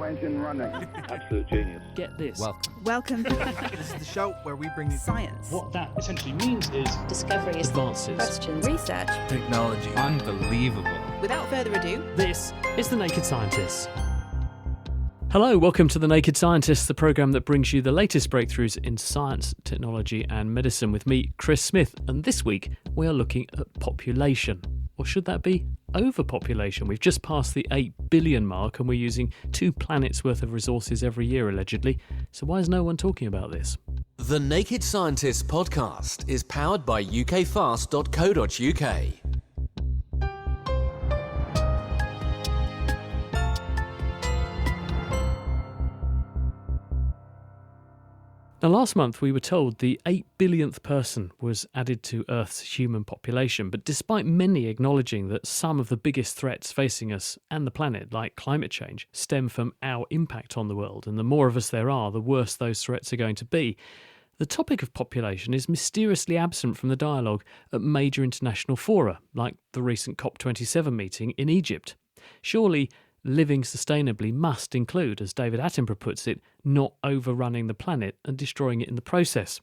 turbo engine running. Absolute genius. Get this. Welcome. This is the show where we bring you Science. What that essentially means is discoveries, advances, questions, Research. technology. Unbelievable. Without further ado, this is The Naked Scientists. Hello, welcome to The Naked Scientists, the programme that brings you the latest breakthroughs in science, technology and medicine with me, Chris Smith. And this week we are looking at population. Or should that be overpopulation? We've just passed the 8 billion mark and we're using 2 planets worth of resources every year, allegedly. So why is no one talking about this? The Naked Scientists podcast is powered by ukfast.co.uk. Now, last month we were told the 8 billionth person was added to Earth's human population, but despite many acknowledging that some of the biggest threats facing us and the planet, like climate change, stem from our impact on the world, and the more of us there are, the worse those threats are going to be, the topic of population is mysteriously absent from the dialogue at major international fora, like the recent COP27 meeting in Egypt. Surely living sustainably must include, as David Attenborough puts it, not overrunning the planet and destroying it in the process.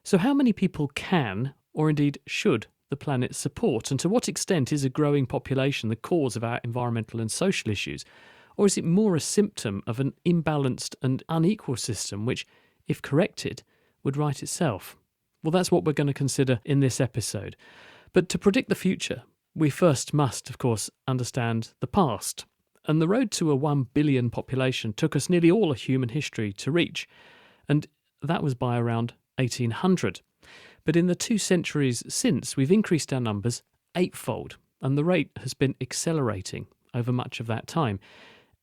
So how many people can, or indeed should, the planet support? And to what extent is a growing population the cause of our environmental and social issues? Or is it more a symptom of an imbalanced and unequal system which, if corrected, would right itself? Well, that's what we're going to consider in this episode. But to predict the future, we first must, of course, understand the past. And the road to a 1 billion population took us nearly all of human history to reach, and that was by around 1800. But in the 2 centuries since, we've increased our numbers 8-fold, and the rate has been accelerating over much of that time.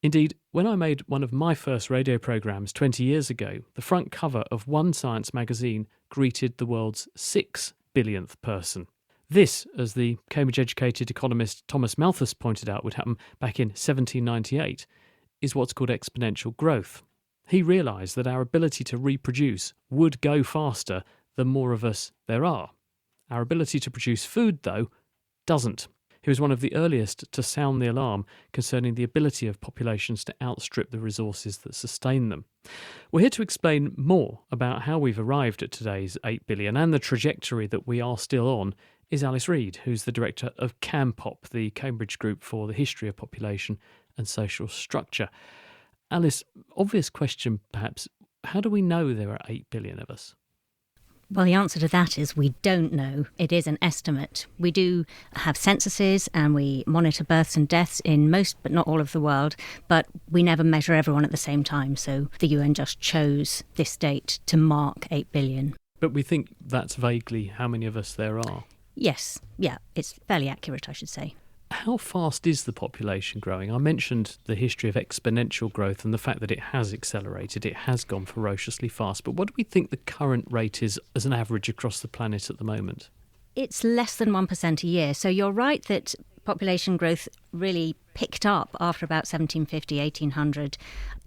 Indeed, when I made one of my first radio programmes 20 years ago, the front cover of One Science magazine greeted the world's 6 billionth person. This, as the Cambridge-educated economist Thomas Malthus pointed out would happen back in 1798, is what's called exponential growth. He realised that our ability to reproduce would go faster the more of us there are. Our ability to produce food, though, doesn't. He was one of the earliest to sound the alarm concerning the ability of populations to outstrip the resources that sustain them. We're here to explain more about how we've arrived at today's 8 billion and the trajectory that we are still on is Alice Reid, who's the director of CAMPOP, the Cambridge Group for the History of Population and Social Structure. Alice, obvious question perhaps, how do we know there are 8 billion of us? Well, the answer to that is we don't know. It is an estimate. We do have censuses and we monitor births and deaths in most but not all of the world, but we never measure everyone at the same time. So the UN just chose this date to mark 8 billion. But we think that's vaguely how many of us there are. Yes, yeah, it's fairly accurate, I should say. How fast is the population growing? I mentioned the history of exponential growth and the fact that it has accelerated, it has gone ferociously fast. But what do we think the current rate is as an average across the planet at the moment? It's less than 1% a year. So you're right that population growth really picked up after about 1750, 1800.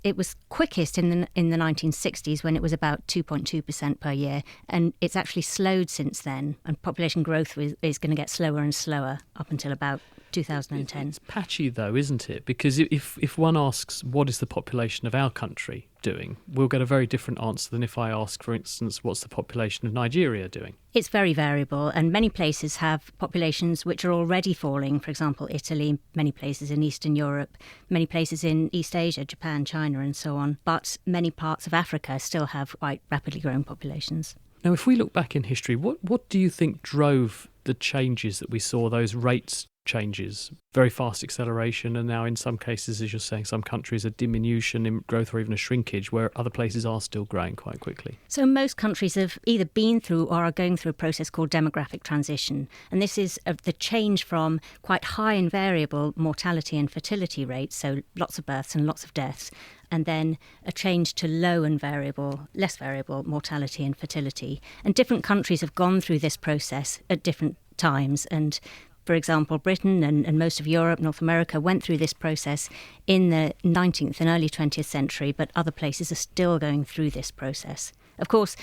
It was quickest in the 1960s when it was about 2.2% per year, and it's actually slowed since then, and population growth is going to get slower and slower up until about 2010. It's patchy though, isn't it? Because if one asks what is the population of our country doing, we'll get a very different answer than if I ask, for instance, what's the population of Nigeria doing? It's very variable, and many places have populations which are already falling. For example, Italy, many places in Eastern Europe, many places in East Asia, Japan, China and so on. But many parts of Africa still have quite rapidly growing populations. Now, if we look back in history, what do you think drove the changes that we saw, those rates changes, very fast acceleration, and now in some cases, as you're saying, some countries a diminution in growth or even a shrinkage, where other places are still growing quite quickly? So most countries have either been through or are going through a process called demographic transition. And this is the change from quite high and variable mortality and fertility rates, so lots of births and lots of deaths, and then a change to low and variable, less variable mortality and fertility. And different countries have gone through this process at different times. And for example, Britain and most of Europe, North America went through this process in the 19th and early 20th century, but other places are still going through this process. Of course,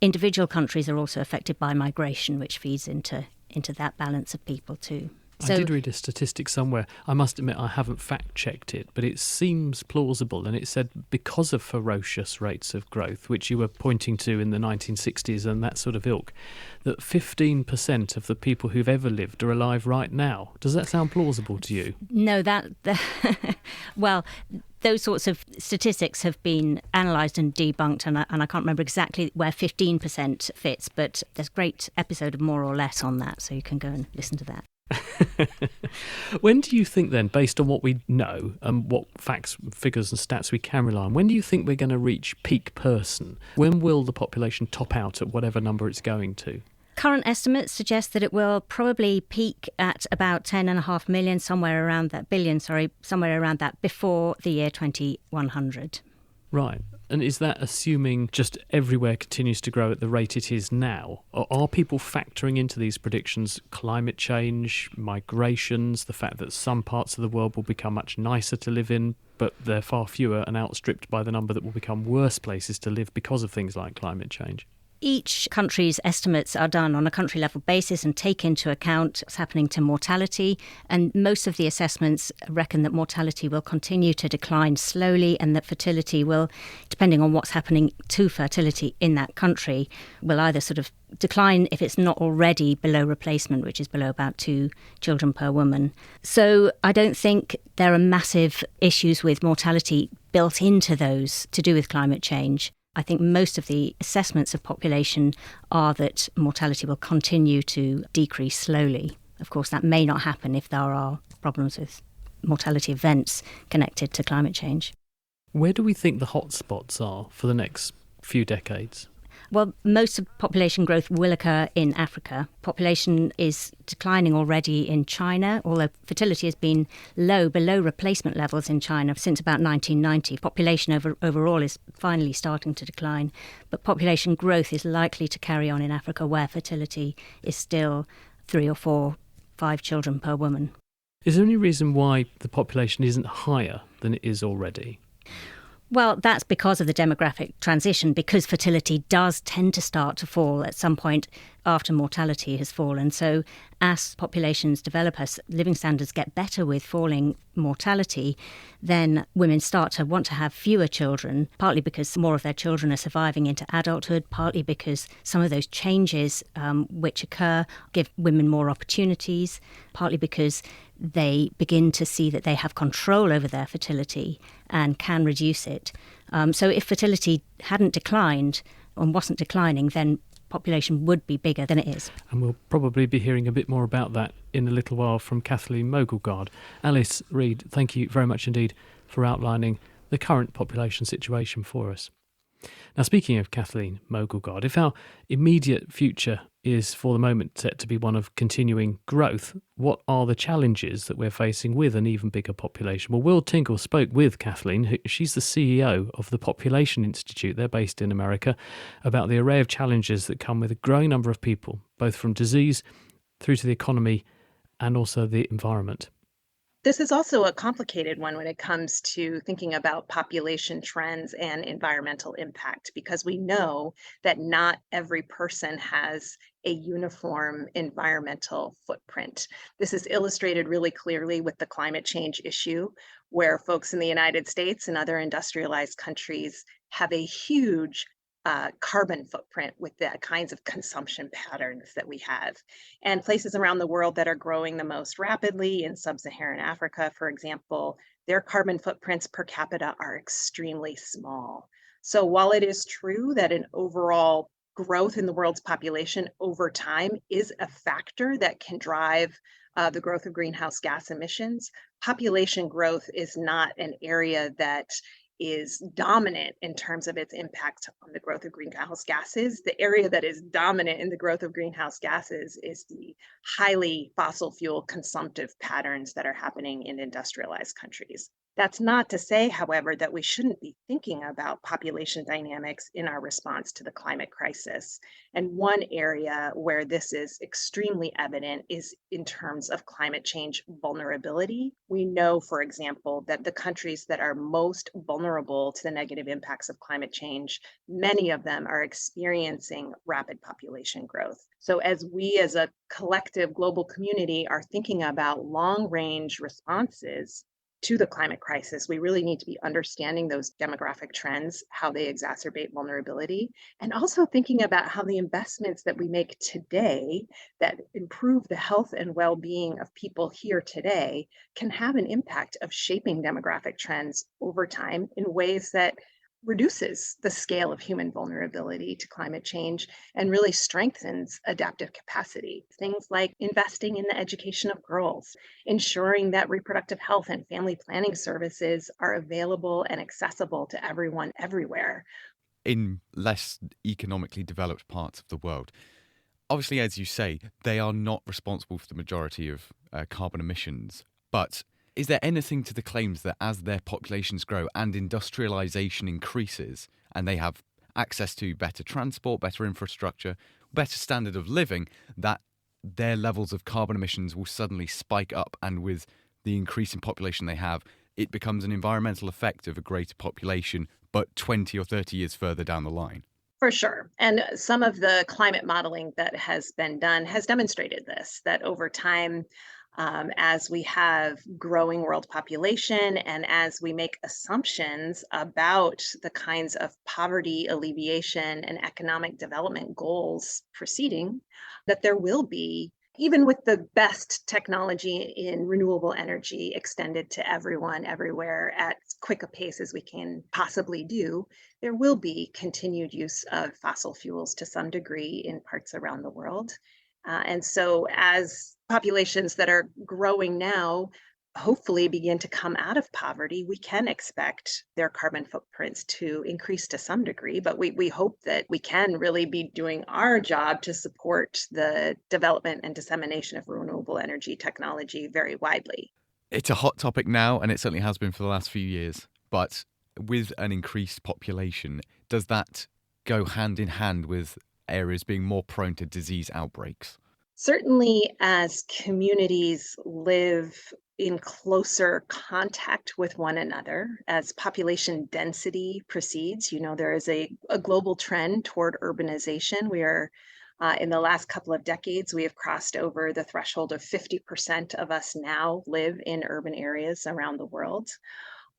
individual countries are also affected by migration, which feeds into that balance of people too. I did read a statistic somewhere. I must admit I haven't fact-checked it, but it seems plausible. And it said because of ferocious rates of growth, which you were pointing to in the 1960s and that sort of ilk, that 15% of the people who've ever lived are alive right now. Does that sound plausible to you? No, well, those sorts of statistics have been analysed and debunked, and I can't remember exactly where 15% fits, but there's a great episode of More or Less on that, so you can go and listen to that. When do you think then, based on what we know and what facts, figures and stats we can rely on, when do you think we're going to reach peak person? When will the population top out at whatever number it's going to? Current estimates suggest that it will probably peak at about 10.5 million, somewhere around that before the year 2100. Right. And is that assuming just everywhere continues to grow at the rate it is now? Or are people factoring into these predictions climate change, migrations, the fact that some parts of the world will become much nicer to live in, but they're far fewer and outstripped by the number that will become worse places to live because of things like climate change? Each country's estimates are done on a country level basis and take into account what's happening to mortality. And most of the assessments reckon that mortality will continue to decline slowly and that fertility will, depending on what's happening to fertility in that country, will either sort of decline if it's not already below replacement, which is below about 2 children per woman. So I don't think there are massive issues with mortality built into those to do with climate change. I think most of the assessments of population are that mortality will continue to decrease slowly. Of course, that may not happen if there are problems with mortality events connected to climate change. Where do we think the hotspots are for the next few decades? Well, most of population growth will occur in Africa. Population is declining already in China, although fertility has been low, below replacement levels in China since about 1990. Population overall is finally starting to decline, but population growth is likely to carry on in Africa, where fertility is still 3 or 4, 5 children per woman. Is there any reason why the population isn't higher than it is already? Well, that's because of the demographic transition, because fertility does tend to start to fall at some point after mortality has fallen. So as populations develop, as living standards get better with falling mortality, then women start to want to have fewer children, partly because more of their children are surviving into adulthood, partly because some of those changes which occur give women more opportunities, partly because they begin to see that they have control over their fertility and can reduce it. So if fertility hadn't declined and wasn't declining, then population would be bigger than it is. And we'll probably be hearing a bit more about that in a little while from Kathleen Mogulgard. Alice Reid, thank you very much indeed for outlining the current population situation for us. Now, speaking of Kathleen Mogulgard, if our immediate future is for the moment set to be one of continuing growth, what are the challenges that we're facing with an even bigger population? Well, Will Tingle spoke with Kathleen, she's the CEO of the Population Institute, they're based in America, about the array of challenges that come with a growing number of people, both from disease through to the economy and also the environment. This is also a complicated one when it comes to thinking about population trends and environmental impact, because we know that not every person has a uniform environmental footprint. This is illustrated really clearly with the climate change issue, where folks in the United States and other industrialized countries have a huge carbon footprint with the kinds of consumption patterns that we have. And places around the world that are growing the most rapidly, in sub-Saharan Africa, for example, their carbon footprints per capita are extremely small. So while it is true that an overall growth in the world's population over time is a factor that can drive the growth of greenhouse gas emissions, population growth is not an area that is dominant in terms of its impact on the growth of greenhouse gases. The area that is dominant in the growth of greenhouse gases is the highly fossil fuel consumptive patterns that are happening in industrialized countries. That's not to say, however, that we shouldn't be thinking about population dynamics in our response to the climate crisis. And one area where this is extremely evident is in terms of climate change vulnerability. We know, for example, that the countries that are most vulnerable to the negative impacts of climate change, many of them are experiencing rapid population growth. So, as we as a collective global community are thinking about long range responses, to the climate crisis, we really need to be understanding those demographic trends, how they exacerbate vulnerability, and also thinking about how the investments that we make today that improve the health and well being of people here today can have an impact of shaping demographic trends over time in ways that reduces the scale of human vulnerability to climate change and really strengthens adaptive capacity. Things like investing in the education of girls, ensuring that reproductive health and family planning services are available and accessible to everyone everywhere. In less economically developed parts of the world. Obviously, as you say, they are not responsible for the majority of carbon emissions. But is there anything to the claims that as their populations grow and industrialization increases and they have access to better transport, better infrastructure, better standard of living, that their levels of carbon emissions will suddenly spike up, and with the increase in population they have, it becomes an environmental effect of a greater population, but 20 or 30 years further down the line? For sure. And some of the climate modeling that has been done has demonstrated this, that over time, as we have growing world population and as we make assumptions about the kinds of poverty alleviation and economic development goals proceeding, that there will be, even with the best technology in renewable energy extended to everyone everywhere at as quick a pace as we can possibly do, there will be continued use of fossil fuels to some degree in parts around the world. And so, as populations that are growing now hopefully begin to come out of poverty, we can expect their carbon footprints to increase to some degree. But we hope that we can really be doing our job to support the development and dissemination of renewable energy technology very widely. It's a hot topic now, and it certainly has been for the last few years. But with an increased population, does that go hand in hand with areas being more prone to disease outbreaks? Certainly, as communities live in closer contact with one another, as population density proceeds, there is a global trend toward urbanization. We are, in the last couple of decades, we have crossed over the threshold of 50% of us now live in urban areas around the world.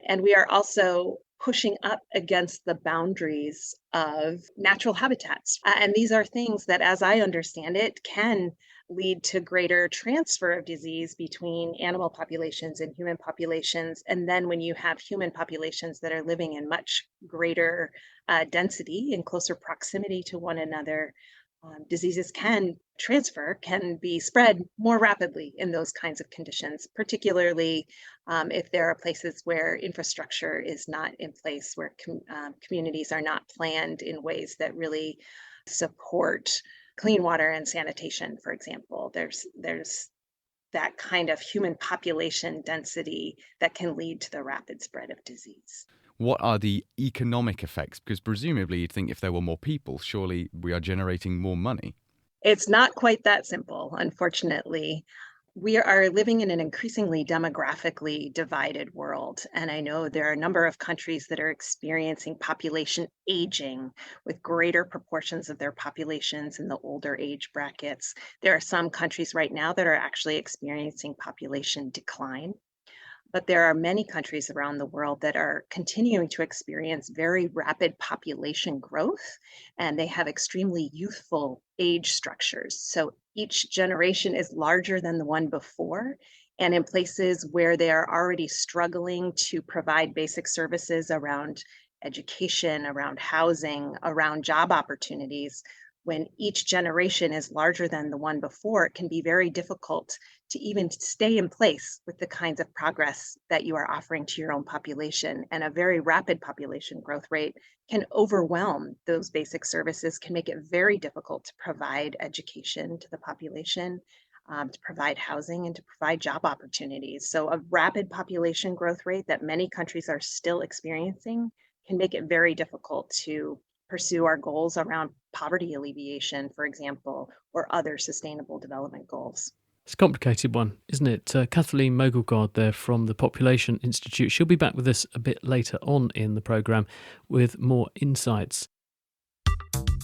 And we are also pushing up against the boundaries of natural habitats. And these are things that, as I understand it, can lead to greater transfer of disease between animal populations and human populations. And then when you have human populations that are living in much greater density in closer proximity to one another, diseases can be spread more rapidly in those kinds of conditions, particularly if there are places where infrastructure is not in place, where communities are not planned in ways that really support clean water and sanitation, for example. There's that kind of human population density that can lead to the rapid spread of disease. What are the economic effects? Because presumably you'd think if there were more people, surely we are generating more money. It's not quite that simple, unfortunately. We are living in an increasingly demographically divided world. And I know there are a number of countries that are experiencing population aging with greater proportions of their populations in the older age brackets. There are some countries right now that are actually experiencing population decline. But there are many countries around the world that are continuing to experience very rapid population growth, and they have extremely youthful age structures. So each generation is larger than the one before. And in places where they are already struggling to provide basic services around education, around housing, around job opportunities, when each generation is larger than the one before, it can be very difficult to even stay in place with the kinds of progress that you are offering to your own population. And a very rapid population growth rate can overwhelm those basic services, can make it very difficult to provide education to the population. to provide housing and to provide job opportunities. So, a rapid population growth rate that many countries are still experiencing can make it very difficult to pursue our goals around poverty alleviation, for example, or other sustainable development goals. It's a complicated one, isn't it? Kathleen Mogulgard there from the Population Institute. She'll be back with us a bit later on in the programme with more insights.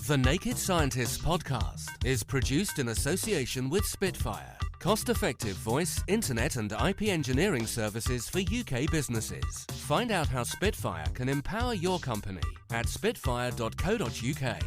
The Naked Scientists podcast is produced in association with Spitfire, cost-effective voice, internet and IP engineering services for UK businesses. Find out how Spitfire can empower your company at spitfire.co.uk.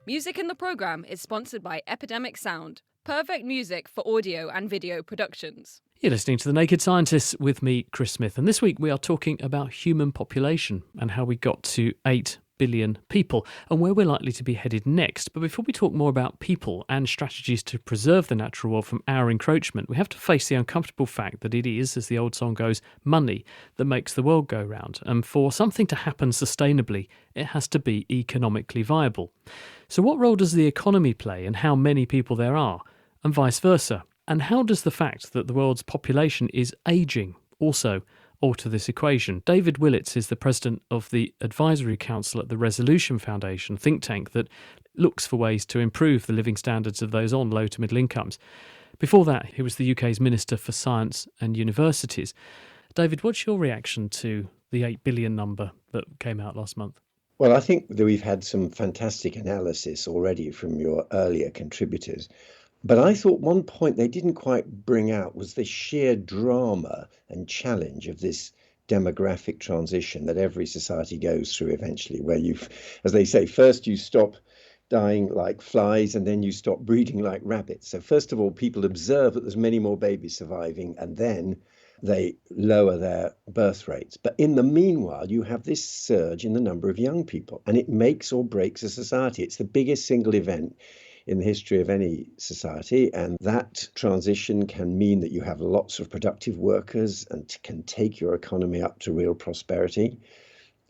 Music in the programme is sponsored by Epidemic Sound, perfect music for audio and video productions. You're listening to The Naked Scientists with me, Chris Smith, and this week we are talking about human population and how we got to 8 billion people and where we're likely to be headed next. But before we talk more about people and strategies to preserve the natural world from our encroachment, we have to face the uncomfortable fact that it is, as the old song goes, money that makes the world go round. And for something to happen sustainably, it has to be economically viable. So what role does the economy play in how many people there are, and vice versa? And how does the fact that the world's population is ageing also alter this equation? David Willits is the president of the Advisory Council at the Resolution Foundation, think tank that looks for ways to improve the living standards of those on low to middle incomes. Before that, he was the UK's Minister for Science and Universities. David, what's your reaction to the 8 billion number that came out last month? Well, I think that we've had some fantastic analysis already from your earlier contributors. But I thought one point they didn't quite bring out was the sheer drama and challenge of this demographic transition that every society goes through eventually, where as they say, first you stop dying like flies and then you stop breeding like rabbits. So first of all, people observe that there's many more babies surviving, and then they lower their birth rates. But in the meanwhile, you have this surge in the number of young people, and it makes or breaks a society. It's the biggest single event in the history of any society, and that transition can mean that you have lots of productive workers and can take your economy up to real prosperity.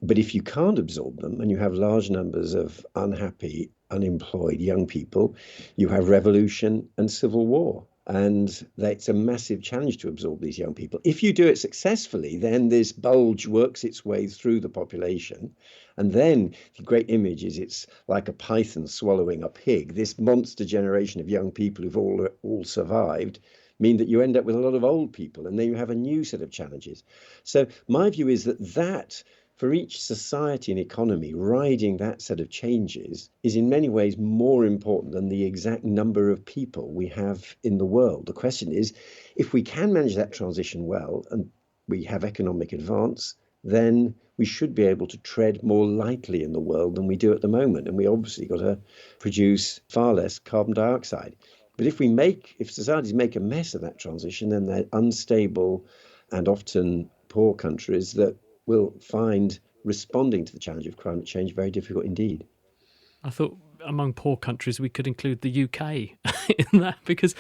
But if you can't absorb them and you have large numbers of unhappy, unemployed young people, you have revolution and civil war. And that's a massive challenge to absorb these young people. If you do it successfully, then this bulge works its way through the population. And then the great image is it's like a python swallowing a pig. This monster generation of young people who've all survived mean that you end up with a lot of old people, and then you have a new set of challenges. So my view is that for each society and economy, riding that set of changes is in many ways more important than the exact number of people we have in the world. The question is, if we can manage that transition well and we have economic advance, then we should be able to tread more lightly in the world than we do at the moment. And we obviously got to produce far less carbon dioxide. But if societies make a mess of that transition, then they're unstable and often poor countries that will find responding to the challenge of climate change very difficult indeed. I thought among poor countries we could include the UK in that, because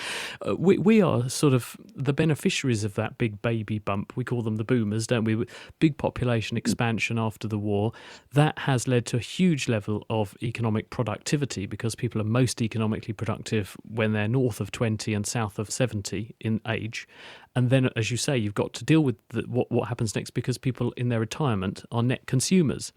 we are sort of the beneficiaries of that big baby bump. We call them the boomers, don't we? Big population expansion after the war. That has led to a huge level of economic productivity, because people are most economically productive when they're north of 20 and south of 70 in age. And then, as you say, you've got to deal with what happens next, because people in their retirement are net consumers.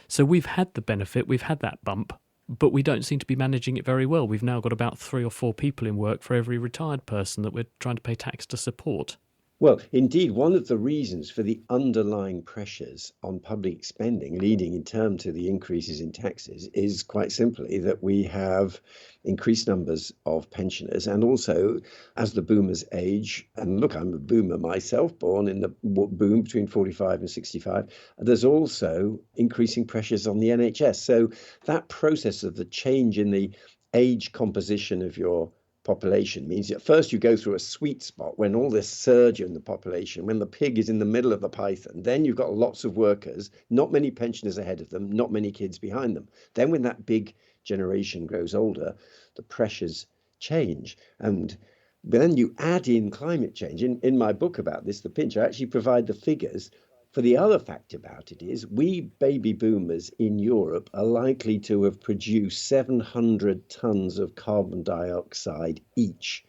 So we've had the benefit, we've had that bump, but we don't seem to be managing it very well. We've now got about 3 or 4 people in work for every retired person that we're trying to pay tax to support. Well, indeed, one of the reasons for the underlying pressures on public spending leading in turn to the increases in taxes is quite simply that we have increased numbers of pensioners, and also as the boomers age, and look, I'm a boomer myself, born in the boom between 45 and 65, there's also increasing pressures on the NHS. So that process of the change in the age composition of your population means at first you go through a sweet spot when all this surge in the population, when the pig is in the middle of the python, then you've got lots of workers, not many pensioners ahead of them, not many kids behind them. Then when that big generation grows older, the pressures change. And then you add in climate change. In my book about this, The Pinch, I actually provide the figures For the other fact about it is, we baby boomers in Europe are likely to have produced 700 tons of carbon dioxide each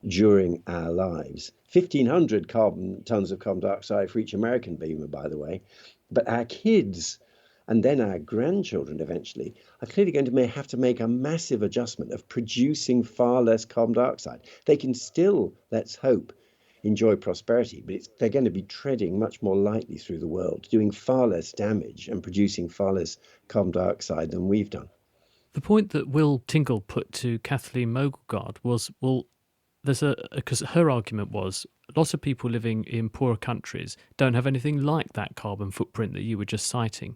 during our lives. 1,500 tons of carbon dioxide for each American boomer, by the way. But our kids and then our grandchildren eventually are clearly going to have to make a massive adjustment of producing far less carbon dioxide. They can still, let's hope, enjoy prosperity, but they're going to be treading much more lightly through the world, doing far less damage and producing far less carbon dioxide than we've done. The point that Will Tingle put to Kathleen Mogelgard was, well, because her argument was lots of people living in poorer countries don't have anything like that carbon footprint that you were just citing.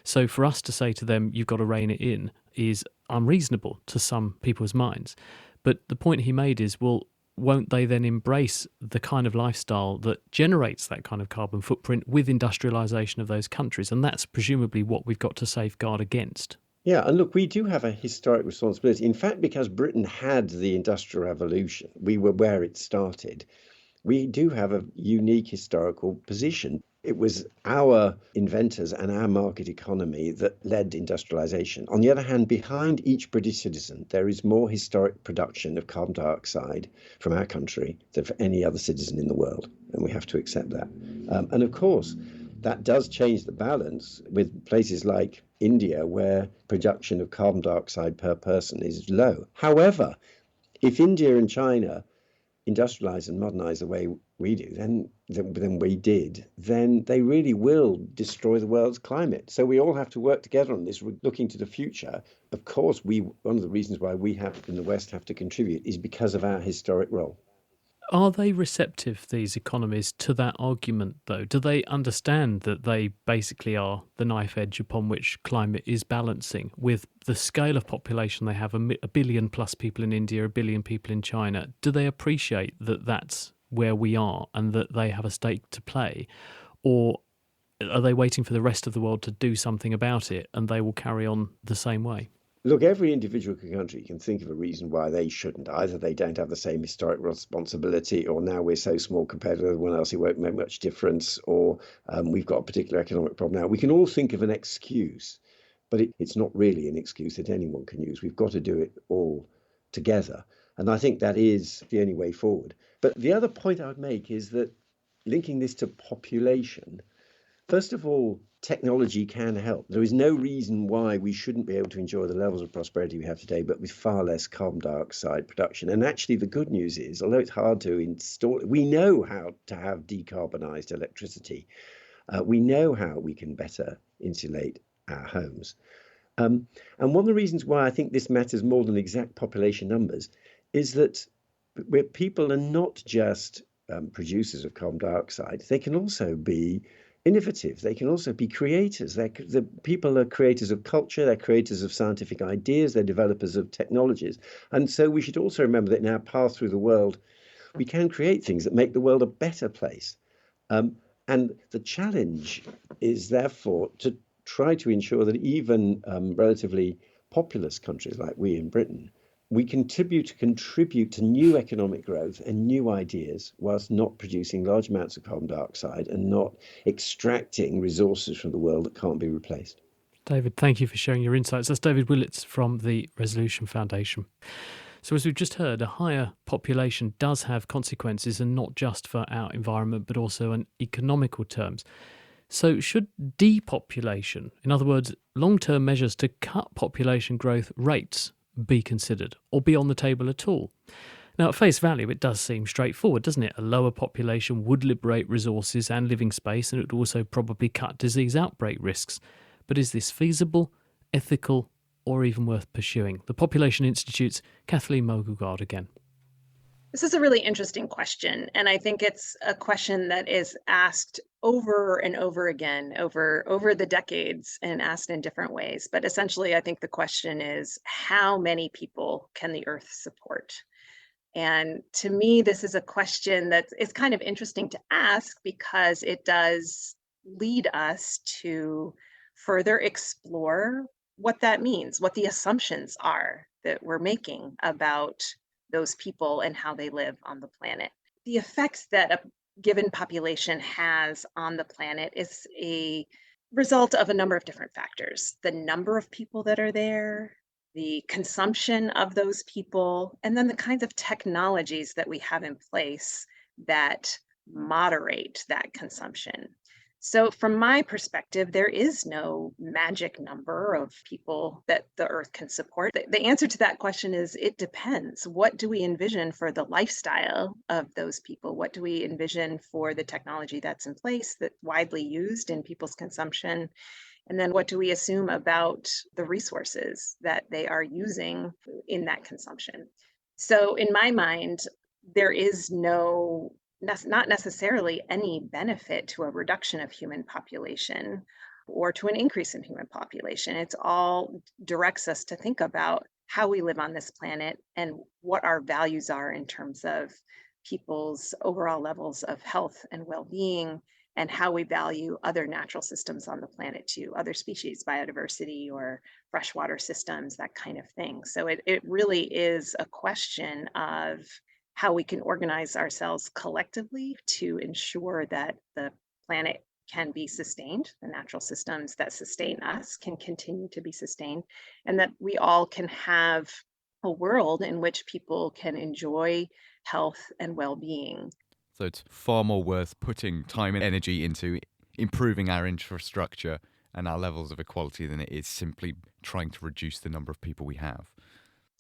So for us to say to them, you've got to rein it in, is unreasonable to some people's minds. But the point he made is, well, won't they then embrace the kind of lifestyle that generates that kind of carbon footprint with industrialisation of those countries? And that's presumably what we've got to safeguard against. Yeah, and look, we do have a historic responsibility. In fact, because Britain had the Industrial Revolution, we were where it started. We do have a unique historical position. It was our inventors and our market economy that led industrialization. On the other hand, behind each British citizen, there is more historic production of carbon dioxide from our country than for any other citizen in the world, and we have to accept that. And of course, that does change the balance with places like India, where production of carbon dioxide per person is low. However, if India and China industrialize and modernize the way we do, then they really will destroy the world's climate. So we all have to work together on this, looking to the future. Of course, one of the reasons why we have in the West have to contribute is because of our historic role. Are they receptive, these economies, to that argument, though? Do they understand that they basically are the knife edge upon which climate is balancing? With the scale of population they have, a billion plus people in India, a billion people in China, do they appreciate that that's where we are and that they have a stake to play? Or are they waiting for the rest of the world to do something about it and they will carry on the same way? Look, every individual country can think of a reason why they shouldn't. Either they don't have the same historic responsibility, or now we're so small compared to everyone else, it won't make much difference, or we've got a particular economic problem now. We can all think of an excuse, but it's not really an excuse that anyone can use. We've got to do it all together. And I think that is the only way forward. But the other point I would make is that linking this to population, first of all, technology can help. There is no reason why we shouldn't be able to enjoy the levels of prosperity we have today, but with far less carbon dioxide production. And actually, the good news is, although it's hard to install, we know how to have decarbonized electricity. We know how we can better insulate our homes. And one of the reasons why I think this matters more than exact population numbers is that where people are not just producers of carbon dioxide, they can also be innovative. They can also be creators. The people are creators of culture. They're creators of scientific ideas. They're developers of technologies. And so we should also remember that in our path through the world, we can create things that make the world a better place. And the challenge is therefore to try to ensure that even relatively populous countries like we in Britain, we contribute to new economic growth and new ideas whilst not producing large amounts of carbon dioxide and not extracting resources from the world that can't be replaced. David, thank you for sharing your insights. That's David Willits from the Resolution Foundation. So as we've just heard, a higher population does have consequences, and not just for our environment, but also in economical terms. So should depopulation, in other words, long-term measures to cut population growth rates, be considered or be on the table at all? Now, at face value, it does seem straightforward, doesn't it? A lower population would liberate resources and living space, and it would also probably cut disease outbreak risks. But is this feasible, ethical, or even worth pursuing? The Population Institute's Kathleen Mogelgard again. This is a really interesting question, and I think it's a question that is asked over and over again over the decades and asked in different ways. But essentially, I think the question is, how many people can the Earth support? And to me, this is a question that is kind of interesting to ask because it does lead us to further explore what that means, what the assumptions are that we're making about those people and how they live on the planet. The effects that given population has on the planet is a result of a number of different factors. The number of people that are there, the consumption of those people, and then the kinds of technologies that we have in place that moderate that consumption. So, from my perspective, there is no magic number of people that the earth can support. The answer to that question is it depends. What do we envision for the lifestyle of those people? What do we envision for the technology that's in place, that's widely used in people's consumption? And then what do we assume about the resources that they are using in that consumption? So, in my mind, there is not necessarily any benefit to a reduction of human population or to an increase in human population. It's all directs us to think about how we live on this planet and what our values are in terms of people's overall levels of health and well-being, and how we value other natural systems on the planet too, other species, biodiversity, or freshwater systems, that kind of thing. So it really is a question of how we can organize ourselves collectively to ensure that the planet can be sustained, the natural systems that sustain us can continue to be sustained, and that we all can have a world in which people can enjoy health and well-being. So it's far more worth putting time and energy into improving our infrastructure and our levels of equality than it is simply trying to reduce the number of people we have.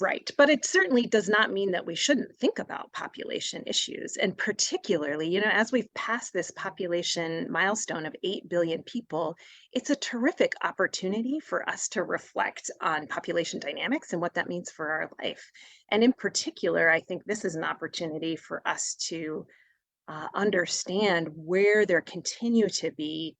Right. But it certainly does not mean that we shouldn't think about population issues. And particularly, as we've passed this population milestone of 8 billion people, it's a terrific opportunity for us to reflect on population dynamics and what that means for our life. And in particular, I think this is an opportunity for us to understand where there continue to be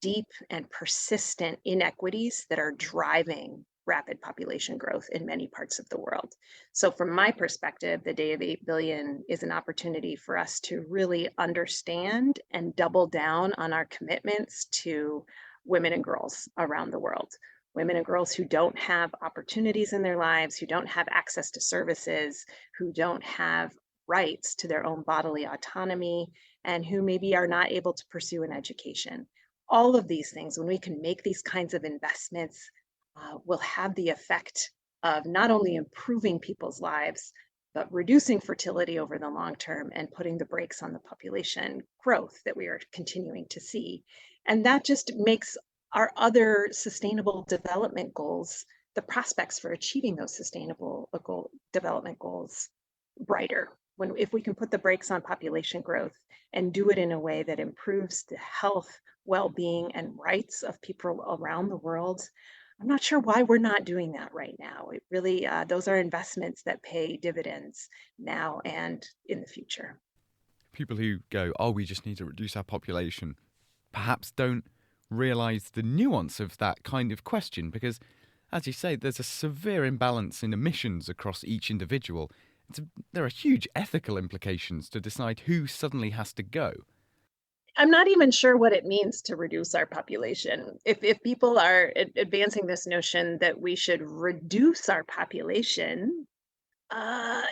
deep and persistent inequities that are driving rapid population growth in many parts of the world. So, from my perspective, the Day of 8 billion is an opportunity for us to really understand and double down on our commitments to women and girls around the world. Women and girls who don't have opportunities in their lives, who don't have access to services, who don't have rights to their own bodily autonomy, and who maybe are not able to pursue an education. All of these things, when we can make these kinds of investments, will have the effect of not only improving people's lives, but reducing fertility over the long term and putting the brakes on the population growth that we are continuing to see. And that just makes our other sustainable development goals, the prospects for achieving those sustainable development goals, brighter. If we can put the brakes on population growth and do it in a way that improves the health, well-being, and rights of people around the world, I'm not sure why we're not doing that right now. It really, those are investments that pay dividends now and in the future. People who go, oh, we just need to reduce our population, perhaps don't realise the nuance of that kind of question because, as you say, there's a severe imbalance in emissions across each individual. There are huge ethical implications to decide who suddenly has to go. I'm not even sure what it means to reduce our population. If people are advancing this notion that we should reduce our population, uh,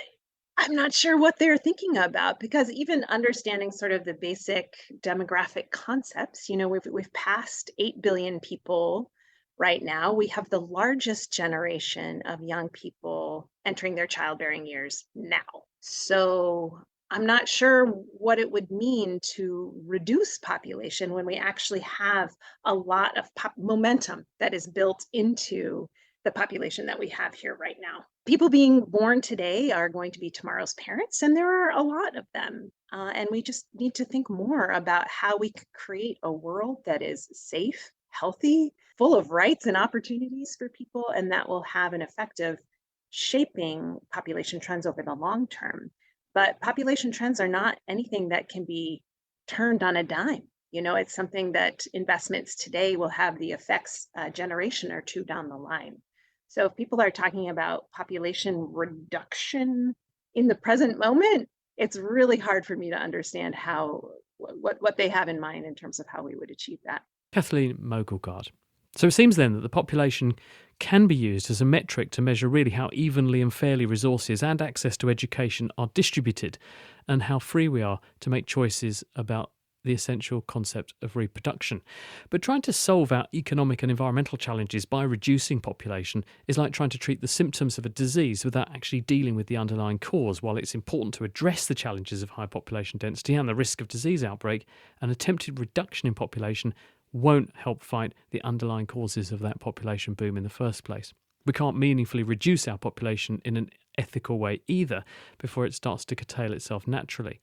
I'm not sure what they're thinking about, because even understanding sort of the basic demographic concepts, we've passed 8 billion people right now. We have the largest generation of young people entering their childbearing years now. So I'm not sure what it would mean to reduce population when we actually have a lot of momentum that is built into the population that we have here right now. People being born today are going to be tomorrow's parents, and there are a lot of them. And we just need to think more about how we could create a world that is safe, healthy, full of rights and opportunities for people, and that will have an effect of shaping population trends over the long term. But population trends are not anything that can be turned on a dime. It's something that investments today will have the effects a generation or two down the line. So if people are talking about population reduction in the present moment, it's really hard for me to understand what they have in mind in terms of how we would achieve that. Kathleen Mogelgard, So it seems then that the population can be used as a metric to measure really how evenly and fairly resources and access to education are distributed, and how free we are to make choices about the essential concept of reproduction. But trying to solve our economic and environmental challenges by reducing population is like trying to treat the symptoms of a disease without actually dealing with the underlying cause. While it's important to address the challenges of high population density and the risk of disease outbreak, an attempted reduction in population won't help fight the underlying causes of that population boom in the first place. We can't meaningfully reduce our population in an ethical way either before it starts to curtail itself naturally.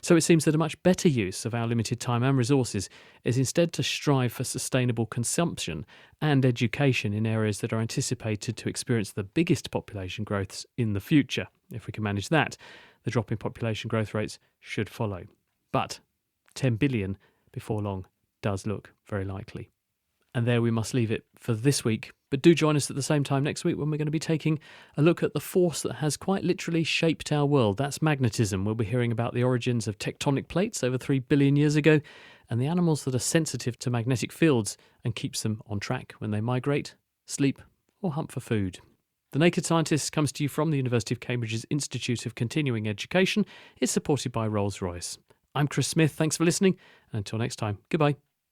So it seems that a much better use of our limited time and resources is instead to strive for sustainable consumption and education in areas that are anticipated to experience the biggest population growths in the future. If we can manage that, the drop in population growth rates should follow. But 10 billion before long does look very likely. And there we must leave it for this week. But do join us at the same time next week when we're going to be taking a look at the force that has quite literally shaped our world. That's magnetism. We'll be hearing about the origins of tectonic plates over 3 billion years ago and the animals that are sensitive to magnetic fields and keeps them on track when they migrate, sleep or hunt for food. The Naked Scientist comes to you from the University of Cambridge's Institute of Continuing Education. It's supported by Rolls-Royce. I'm Chris Smith. Thanks for listening. And until next time, goodbye.